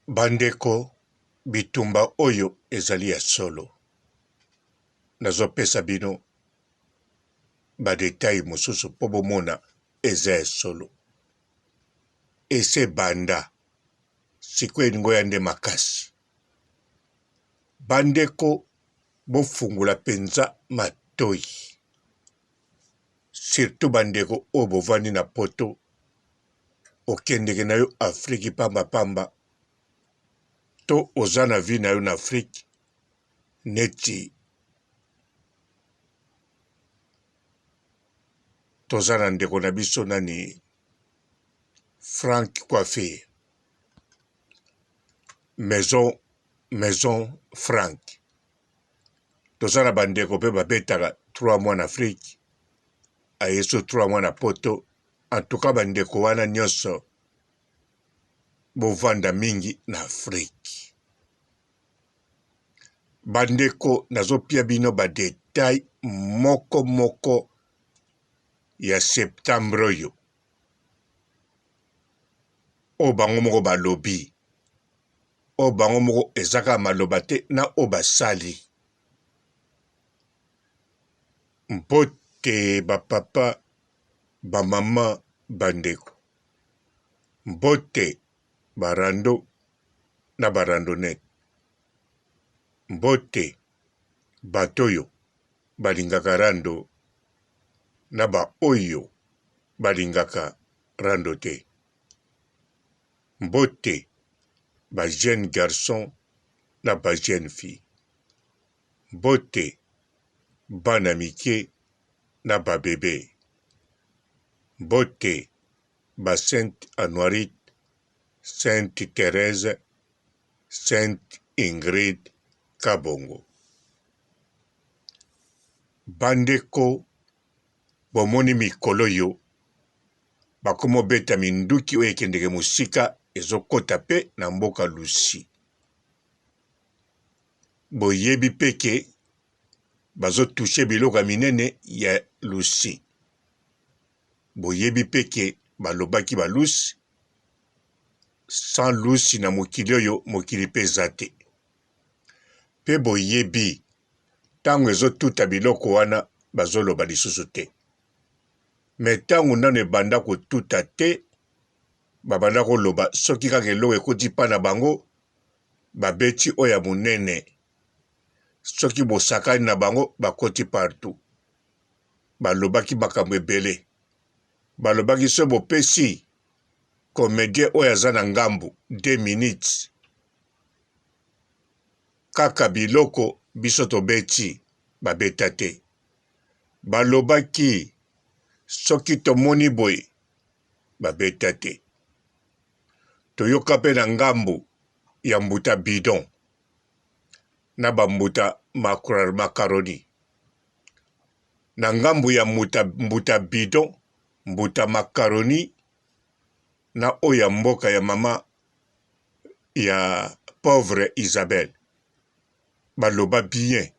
Bandeko bitumba oyo ezali ya solo. Nazopesa bino badetail mosusu po bomona eza ya solo. Ese banda sikoyo elingo ya nde makasi. Bandeko bofungula penza matoi. Surtout bandeko oyo bovandi na poto okendeke na yo Afriki pamba pamba to oza na vi na yo na Afriki neti toza na ndeko na biso nani Frank Coiffure Maison Frank. Toza na bandeko pe babetaka 3 mois na Afriki ayeso 3 mois na poto. En tout cas bandeko wana nyonso bovanda mingi na Afriki. Bandeko nazopia bino badetail moko ya septembre oyo. O bango moko balobi. O bango moko ezaka maloba te na o basali. Mbote bapapa bamama bandeko. Mbote barando na barandonete. Mbote batoyo balingaka rando na ba oyo balingaka rando te. Mbote ba jeune garçon na ba jeune fille. Mbote bana mike na ba bebe. Mbote ba Sainte Anoirite, Sainte Thérèse, Sainte Ingrid Kabongo. Bandeko bomoni mikolo yo bakomo beta minduki oyo ekendeke mosika ezokota pe na mboka lusi. Boyebi peke bazotouche biloko ya minene ya lusi. Boyebi peke balobaki balusi sans lusi na mokili oyo mokili pe eza te. Pe boyebi tango ezotuta biloko wana bazoloba lisusu te. Me tango nano ebanda kotuta te babanda koloba soki kaka eloko ekoti pa na bango babeti oyo ya monene. Soki bosakani na bango bakoti partout. Balobaki makambo ebele. Balobaki so bopesi comédien oyo aza na ngambu 2 minutes. Kaka biloko biso tobeti babeta te. Balobaki soki tomoni boye babeta te. Toyoka pe na ngambu ya mbuta bidon na bambuta macaroni. Na ngambu ya mbuta bidon, mbuta macaroni na oya mboka ya mama ya pauvre Isabelle. Baloba bien.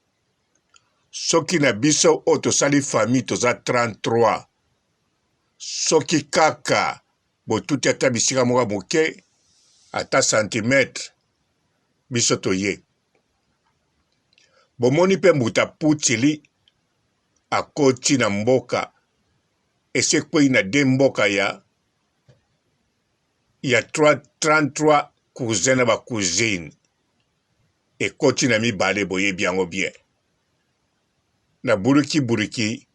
Soki na biso o tosali famille toza 33. Soki kaka botuti ata bisika moka moke ata centimetre biso toye. Bomoni pe mbuta putili akoti na mboka esekwei na 2 mboka ya 33 cousin na ba cousine. Ekoti na mibale boyebi yango bien. Na buriki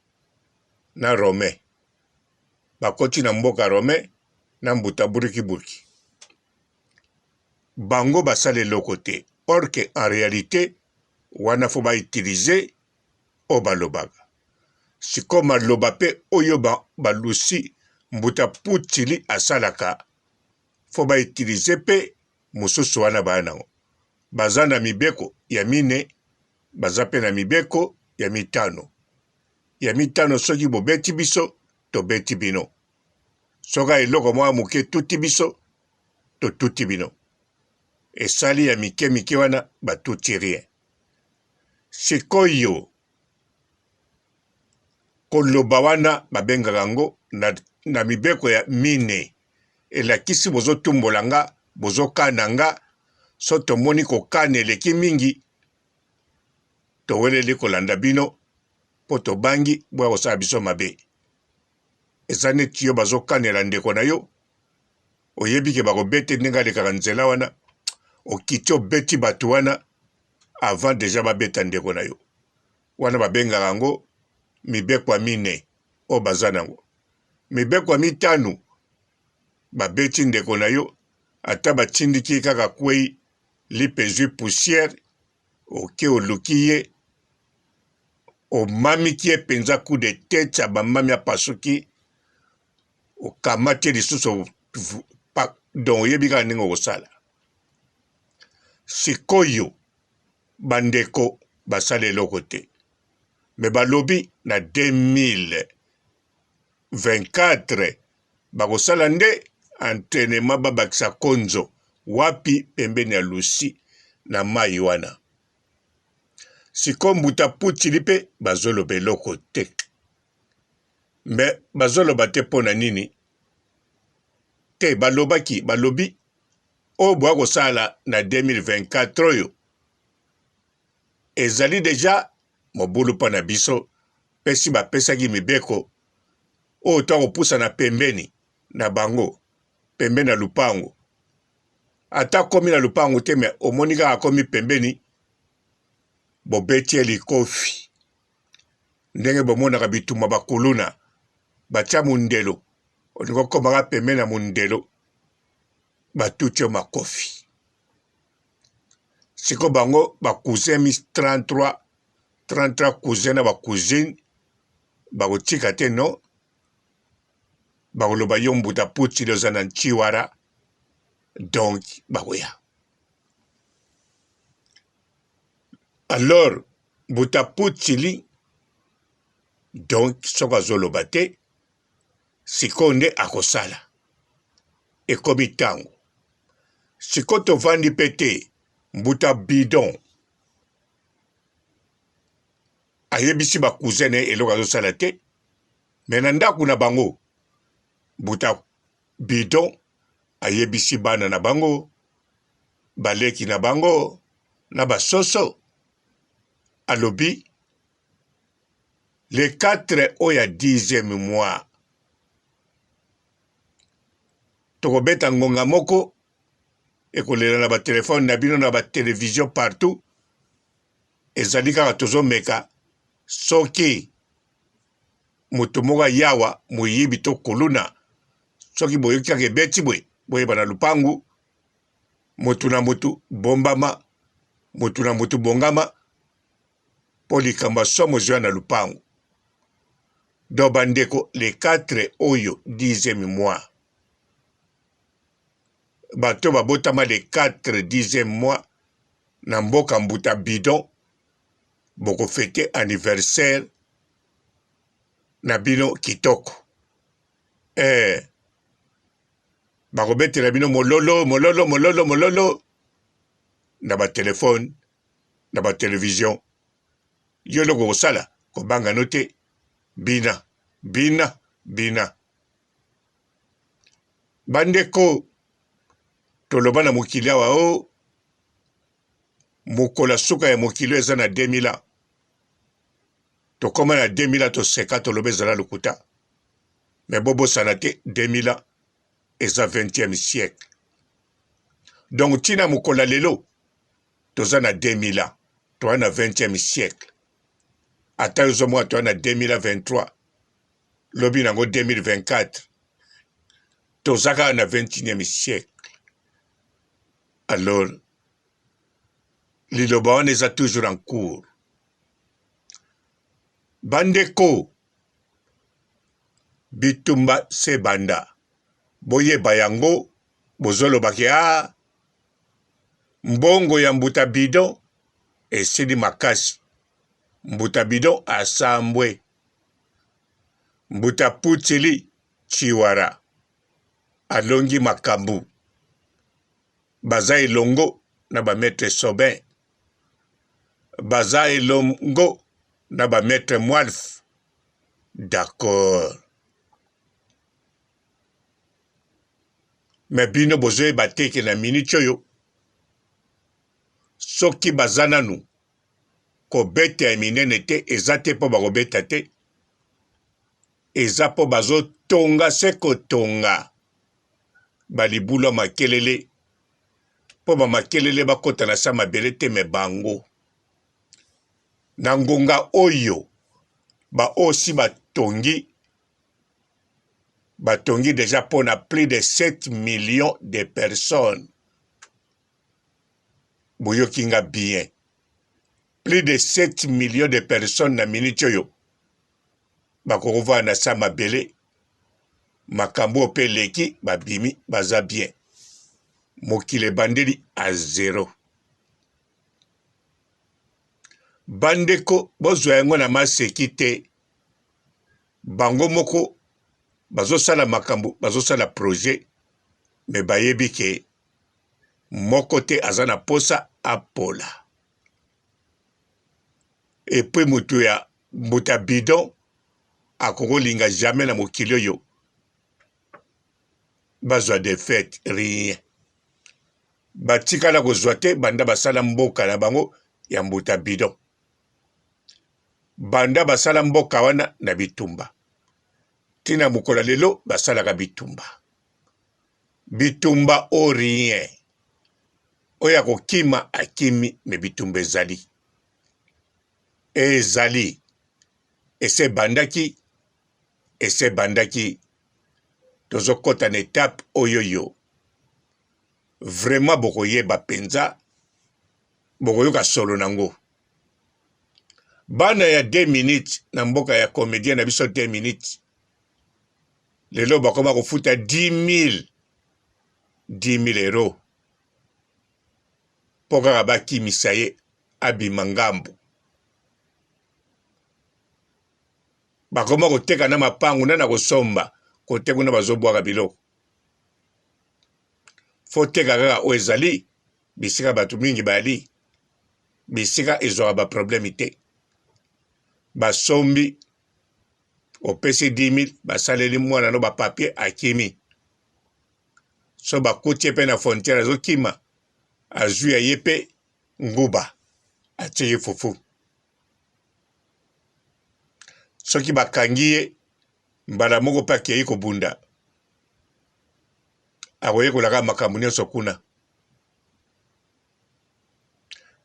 na Rome. Bakoti na mboka Rome na mbuta buriki. Bango basale loko te. Or que en réalité wana fo ba utiliser o balobaga. Siko maloba pe oyo balusi mbuta putili asalaka fo ba utiliser pe mususu wana banango. Baza na mibeko ya mine, baza pe na mibeko ya mitano. Ya mitano soki bobeti biso, to beti bino. Soka eloko mwa muke tuti biso, to tuti bino. Esali ya mike wana batuti rien. Sikoyo koloba wana babenga yango na mibeko ya mine. Elakisi bozo tumbolanga, bozo kananga, so tomoni kokana eleki mingi toweleli kolanda bino po tobangi bwa kosala biso mabe eza neti yo bazokanela ndeko na yo oyebi ke bakobete ndenge alekaka nzela wana okiti obeti bato wana avant deja babeta ndeko na yo wana babengaka yango mibekwa mine oyo baza nango mibekwa mitano babeti ndeko na yo ata batindiki kaka kwei lipe zwi poussière oke oluki ye omamiki ye mpenza coup de tête ya bamami apasuki okamati ye lisusu don oyebi kaka ndenge okosala sikoyo bandeko basala eloko te me balobi na 2024 bakosala nde entraînement babakisa konzo wapi pembeni ya lusi na mai wana siko mbuta putili mpe bazoloba eloko te me bazoloba te mpo na nini te balobi oyo boya kosala na 2024 oyo ezali deja mobulu mpo na biso pesi bapesaki mibeko oyo to akopusana pembeni na bango pembeni na lupango ata komi na lupango te me omoni kaka komi pembeni bobeti ye likofi ndenge bomonaka bituma bakuluna batia mundelo olingo komaka pembeni na mundelo batuti yo makofi siko bango bakousin mis 33 cousin na bacousine bakotika te no bakoloba yo mbuta putili oza na ntiwara donc bakoya alors mbuta putili donc soko azoloba te sikoyo nde akosala ekomi ntango sikoyo tovandi mpe te mbuta bidon ayebisi bakousin na ye eloko azosala te me na ndako na bango mbuta bidon ayebisi bana na bango baleki na bango na basoso alobi le 4 oyo ya 10e mois tokobeta ngonga moko ekolela na batelefone na bino na batelevizio partout ezali kaka tozomeka soki moto moko ayawa moyibi to koluna soki boyoki kaka ebeti boyeba na lupangu motu na motu bombama motu na motu bongama mpo likambo asomo zoya na lupangu do bandeko le 4 oyo 10e mois bato babotama le 4 10e mois na mboka mbuta bidon bokofete anniversaire na bino kitoko bakobetela bino mololo na batelefone na batelevizion yo eloko kosala kobanga no te bina bandeko toloba na mokili awa o mokolo suka ya mokili eza na 2000 tokóma na 2000 toseka toloba ezala lokuta me bobosana te 2000 eza 20e siècle donc ntina mokolo lelo toza na 2000 toza na 20e siècle ata ozomona toza na 2023 lobi nango 2024 toza kaka na 21e siècle alors liloba wana eza toujours en cours bandeko bitumba se banda boyeba yango bozolobaki mbongo ya mbuta bidon esili makasi mbuta bidon asambwe mbuta putili chiwara alongi makambu baza elongo na bametre Sobin baza elongo na bametre Mwalf d'accord me bino bozoyeba teke na miniti oyo soki bazananu kobeta ya minene te eza te mpo bakobeta te eza mpo bazotonga se kotonga balibula makelele mpo bamakelele bakota na sa mabele te me bango na ngonga oyo baosi batongi deja mpona plus de 7 millions de personnes boyoki nga bien plus de 7 millions de personnes na minute oyo bakovaa na sa mabele makambo mpe leki babimi baza bien mokili ebandeli a zero bandeko bozwa yango na maseki te bango moko bazosala makambo bazosala projet me bayebi ke moko te aza na posa apola epui mutu ya mbuta bidon akokolinga jamais na mokili oyo bazwa defete rien batikala kozwa te banda basala mboka na bango ya mbuta bidon banda basala mboka wana na bitumba tina mokola lelo basalaka bitumba o rien oyo akokima akimi me bitumba ezali ese bandaki tozokota na etape oyoyo vraiment bokoyeba penza bokoyoka solo nango bana ya 2 minutes na mboka ya comédien na biso 2 minutes lelo bakoma kofuta 10 000 euros mpo kaka bakimisa ye abima ngambu bakoma koteka na mapangu na kosomba kote kuna bazobwaka biloko fo teka kaka oyo ezali bisika bato mingi bali bisika ezwaka baproblème te basombi opesi 10 000 basaleli mwana no bapapier akimi so bakuti ye mpe na frontière azokima azwi ya ye mpe nguba atie ye fufu soki bakangi ye mbala moko mpe akei kobunda akoyekolaka makambo nyonso kuna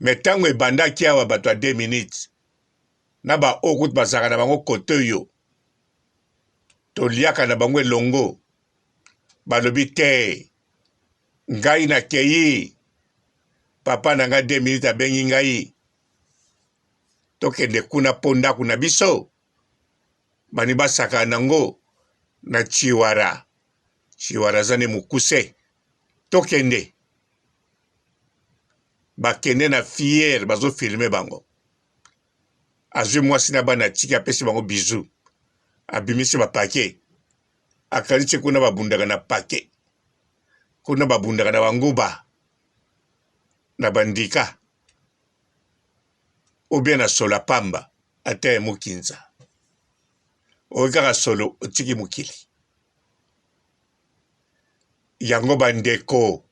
me ntango ebandaki awa bato ya 2 minutes na baoyo kutu bazalaka na bango kote oyo toliaka na bango elongo balobi te ngai nakei papa na ngai 2 minutes abengi ngai tokende kuna mpo ndako na biso bani basaka nango na chiwara aza ne mokuse tokende bakende na fiere bazofilme bango azwi mwasi na bana tiki apesi bango bizu abimisi bapake akanisi kuna babundaka na pake kuna babundaka na banguba na bandika obie na solo pamba ata ya mokinza oyo kaka solo otiki mokili yango bandeko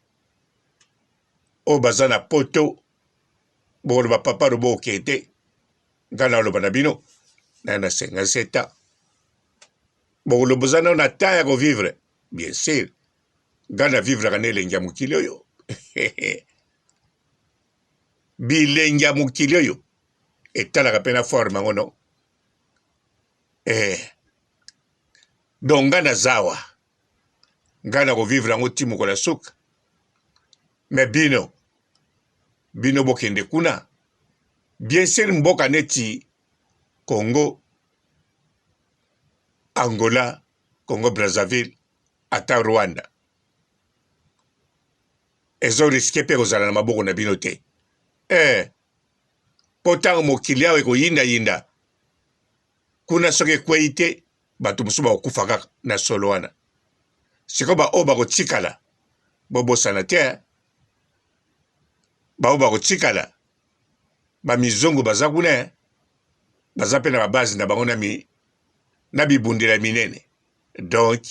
oyo baza na poto bokoloba papa lobo okete nga na oloba na bino na 57 ans bokoloba oza nao na temps ya kovivre bien sûr nga na vivraka na elengi ya mokili oyo bilengi ya mokili oyo etalaka mpe na forme yango no donc nga naza awa nga na kovivre yango ti mokola suka me bino bokende kuna bien sûr mboka neti Congo Angola Congo Brazzaville ata Rwanda ezo riske mpe kozala na maboko na bino te mpo ntango mokili awa ekoyinda kuna soki ekwei te bato mosusu bakokufa kaka na solo wana sikoyo baoyo bakotikala bobosana te baoyo bakotikala bamizongo baza kuna baza mpe na babase na bango na bibundela minene donc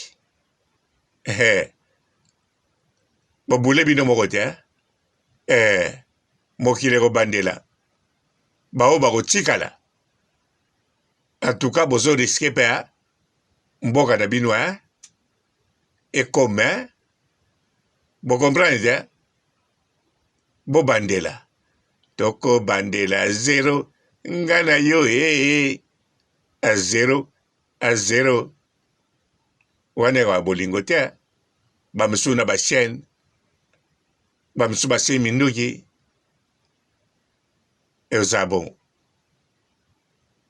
bobule bino moko te mokili ekobandela bao bakotikala en tout cas bozo risque mpe mboka na bino ekome bocomprendre bobandela tokobandela 0 nga na yo a 0 wana eka bolingo te bamosusu na bachaine bamosusu basei minduki ekozala bongo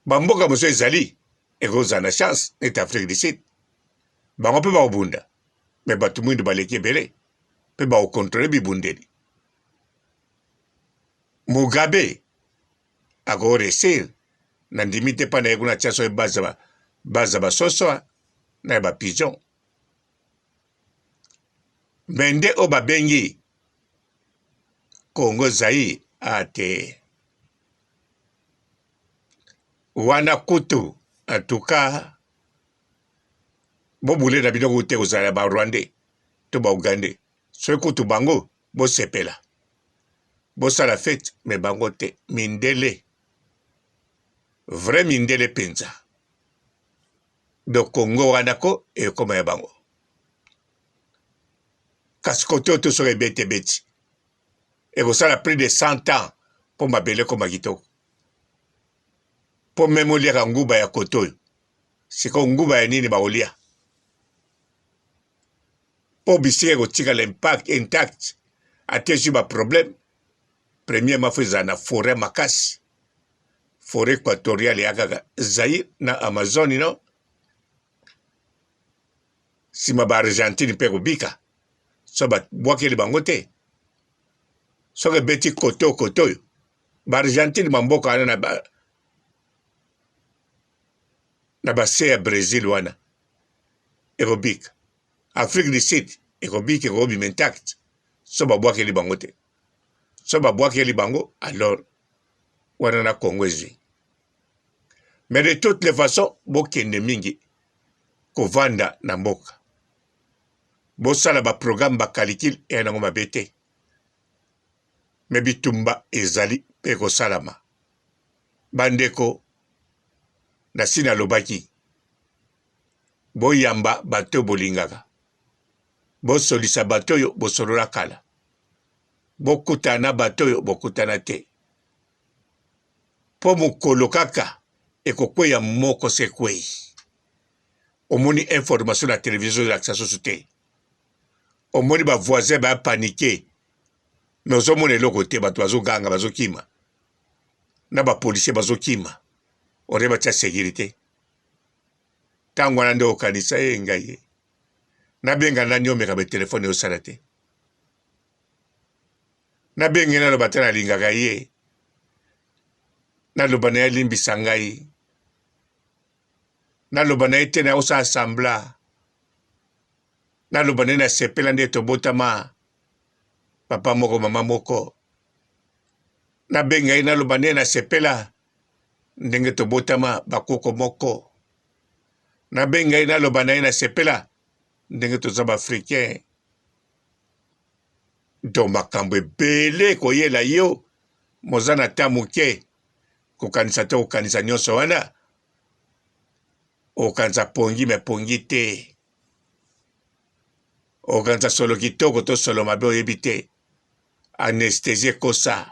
bamboka mosusu ezali ekozala na chance neti afrique du sud bango mpe bakobunda me bato mwindu baleki ebele mpe bakokontrole bibundeli Mugabe akoresir na ndimi te mpa na ye kuna tia so baza basoso na ba pigeon me nde oyo babengi Congo Zaïre ate wana kutu en tout cas bobule na biloko te kozala ba Rwandais to ba Ugandais soki kutu bango bosepela bosala fete me bango te mindele vrai mindele penza do Congo wana ko ekoma ya bango kasi kote oyo to soki ebeti ekosala plus de 100 ans mpo mabele ekoma kitoko mpo meme oliaka nguba ya kote oyo sikoyo nguba ya nini bakolia mpo bisika ekotikala intact ate zwi baproblème premièrement fo ezala na forêt makasi forêt équatoriale ya kaka Zaïre na Amazone no nsima baargentine mpe kobika so babwakeli bango te soki ebeti kote oyo baargentine bamboka wana na base ya Brésil wana ekobika Afrique du Sud ekobika ekobima intact so babwakeli bango te so babwakeli bango alors wana na Congo ezwi mais de toutes les façons bokende mingi kovanda na mboka bosala baprogramme bakalikile eya nango mabe te me bitumba ezali mpe kosalama bandeko na sini alobaki boyamba bato oyo bolingaka bosolisa bato oyo bosolola kala bokutana na bato oyo bokutana te mpo mokolo kaka ekokweya moko sekwei omoni information na televizio elakisa susu te omoni bavoisin bapanike me ozomona eloko te bato bazoganga bazokima na bapolisier bazokima ore batia sécurité ntango wana nde okanisa ngai ye nabenga nani omeka batelefone osala te nabenge naloba te nalingaka ye naloba na ye alimbisa ngai naloba na ye te na osala sambla naloba na ye nasepela nde tobotama papa moko mama moko nabenga ye naloba na ye nasepela ndenge tobotama bakoko moko nabenga ye naloba na ye nasepela ndenge toza baafricain do makambo ebele koyela yo moza na ta moke kokanisa te kokanisa nyonso wana okanisa pongi me pongi te okanisa solo kitoko to solo mabe oyebi te anestesie ekosa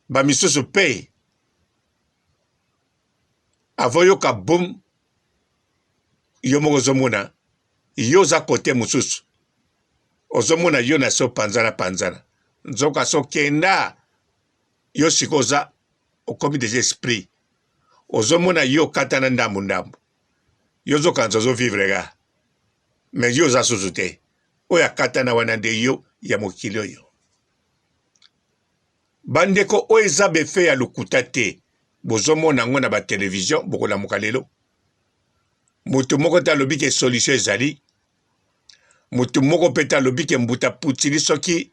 bamisusu mpe avoyoka bum yo moko ozomona yo oza kote mosusu ozomona yo na so panzana nzoka so kenda yo siko oza okomi deja esprit ozomona yo katana ndambu yo ozokanisa ozovivre ga me yo oza susu te oyo akatana wana nde yo ya mokili oyo bandeko oyo eza befe ya lokuta te bozomona yango na batelevizio bokolamuka lelo moto moko te alobi ke solution ezali moto moko mpe te alobi ke mbuta putili soki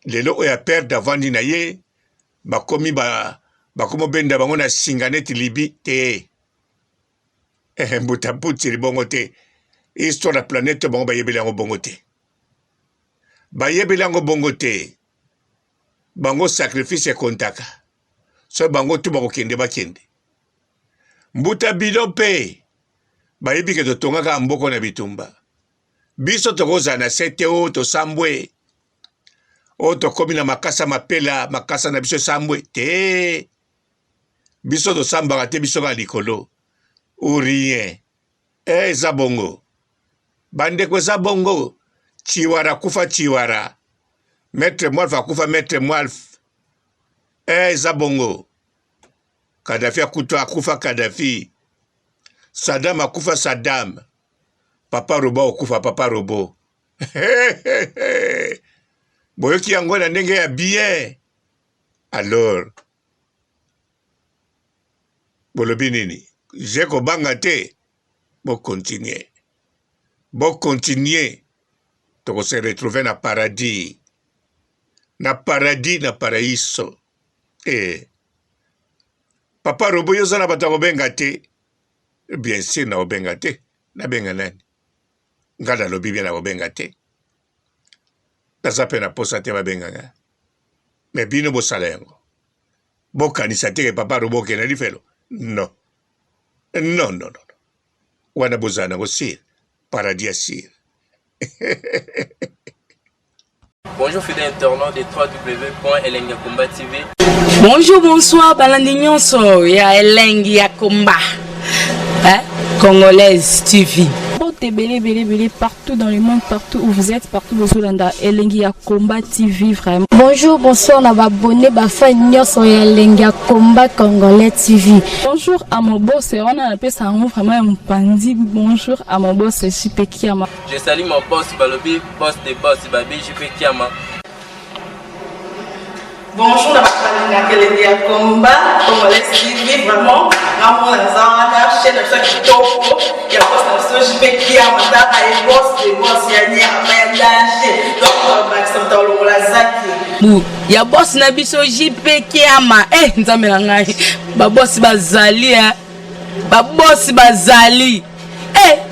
lelo oyo aperde avandi na ye bakomi obenda bango na singa neti libi te mbuta putili bongo te histoire ya planète bango bayebeli yango bongo te bayebeli yango bongo te bango sacrifice kontaka so bango tu bakokende bakende mbuta bino mpe bayebi ke totongaka mboko na bitumba biso tokozala na sete o tosambwe o tokomi na makasa mapela makasa na biso sambwe te biso tosambaka te biso ka likolo ou rien eza bongo bandeko eza bongo chiwara kufa chiwara maître Mwalf akufa maître Mwalf eza bongo Kadhafi akufa Kadhafi Saddam akufa Saddam Papa Robo akufa Papa Robo boyoki yango na ndenge ya bien alors bolobi nini je kobanga te bo continuer toko se retrouver na paradis na paraíso Papa Robo yo zana bata kobenga te bien sûr na kobenga te na benga nani ngada lobi bien na kobenga te naza pe na posa te babenga nga me bino bosala yango bokanisa te ke Papa Robo okende lifelo non wana bozala nango sire paradis ya sire. Bonjour fidèles internautes de www.elengiakomba TV. Bonjour, bonsoir, balandi nyonso ya Elengi ya Komba, Congolaise TV. Belé partout dans le monde, partout où vous êtes, partout où vous êtes, Elengi ya Komba TV vraiment. Bonjour, bonsoir, na abonné bafa nyonso ya Elengi ya Komba Congolais TV. Bonjour à mon boss, on a appelé ça vraiment un pandi. Bonjour à mon boss, JP Kiama. Je salue mon boss Balobi, boss des boss Babi JP Kiama. Bonjour à Elengi ya Komba Congolais TV vraiment. Namo na zana chaîne de chaque topo ya boss na JP Kiama ta ay boss des boss ya ni amendage donc Maxime Tolo la zaki ya boss na biso JP Kiama nzambe na ngai ba boss bazali ba boss bazali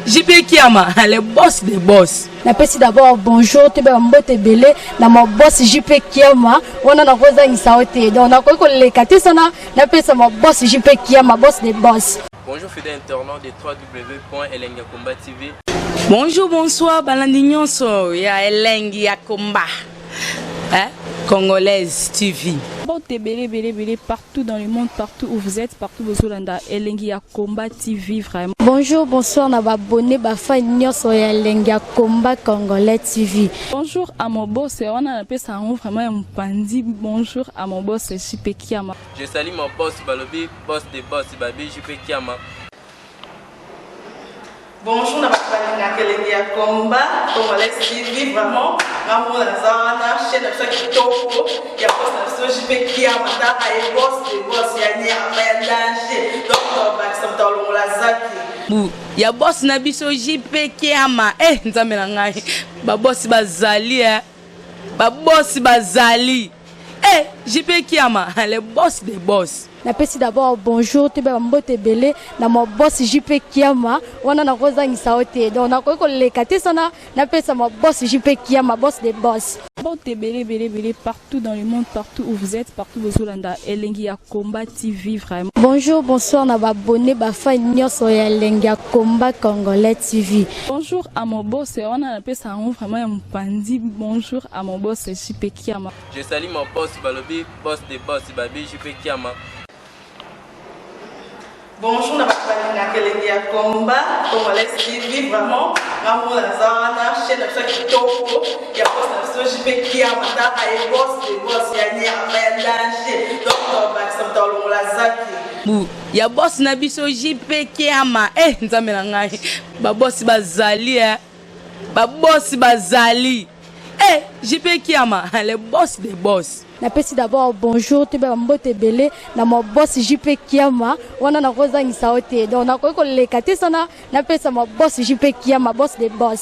JP Kiama le boss des boss. Napesi d'abord bonjour te ba mbote belé na mo boss JP Kiama wana na kozangisa ote donc na ko leka te sana napesa mo boss JP Kiama boss des boss. Bonjour fidèles internautes de www.elengiakomba TV. Bonjour, bonsoir, balandi nyonso ya Elengi ya Komba, Congolaise TV. Belé partout dans le monde, partout où vous êtes, partout où vous êtes, Elengi ya Komba TV vraiment. Bonjour, bonsoir, na abonné bafa nyonso ya Elengi ya Komba Congolais TV. Bonjour à mon boss, on a appelé ça vraiment un pandi. Bonjour à mon boss, JP Kiama. Je salue mon boss Balobi, boss des boss Babi JP Kiama. Bonjour à Elengi ya Komba Congolais TV vraiment. Namo na zana chaîne de chaque topo ya boss na JP Kiama ta ay boss des boss ya ni amendage donc Maxime Tolo la zaki ya boss na biso JP Kiama nzambe na ngai ba boss bazali ba boss bazali JP Kiama le boss des boss. Napesi d'abord bonjour te ba mbote belé na mo boss JP Kiama wana na kozangisa ote donc na ko leka te sana napesa mo boss JP Kiama boss des boss. Belé partout dans le monde, partout où vous êtes, partout où vous êtes, Elengi ya Komba TV vraiment. Bonjour, bonsoir, na abonné bafa nyonso ya Elengi ya Komba Congolais TV. Bonjour à mon boss, on a appelé ça vraiment un pandi. Bonjour à mon boss JP Kiama. Je salue mon boss Balobi, boss des boss Babi JP Kiama. Bonjour à Elengi ya Komba Congolais TV vraiment. Namo na zana chaîne de chaque topo ya boss na JP Kiama ta ay boss des boss ya ni amendage donc Maxime Tolo la zaki ya boss na biso JP Kiama nzambe na ngai ba boss bazali ba boss bazali JP Kiama le boss des boss. Napesi d'abord bonjour te ba mbote belé na mo boss JP Kiama wana na kozangisa ote donc na ko leka te sana napesa mo boss JP Kiama boss des boss.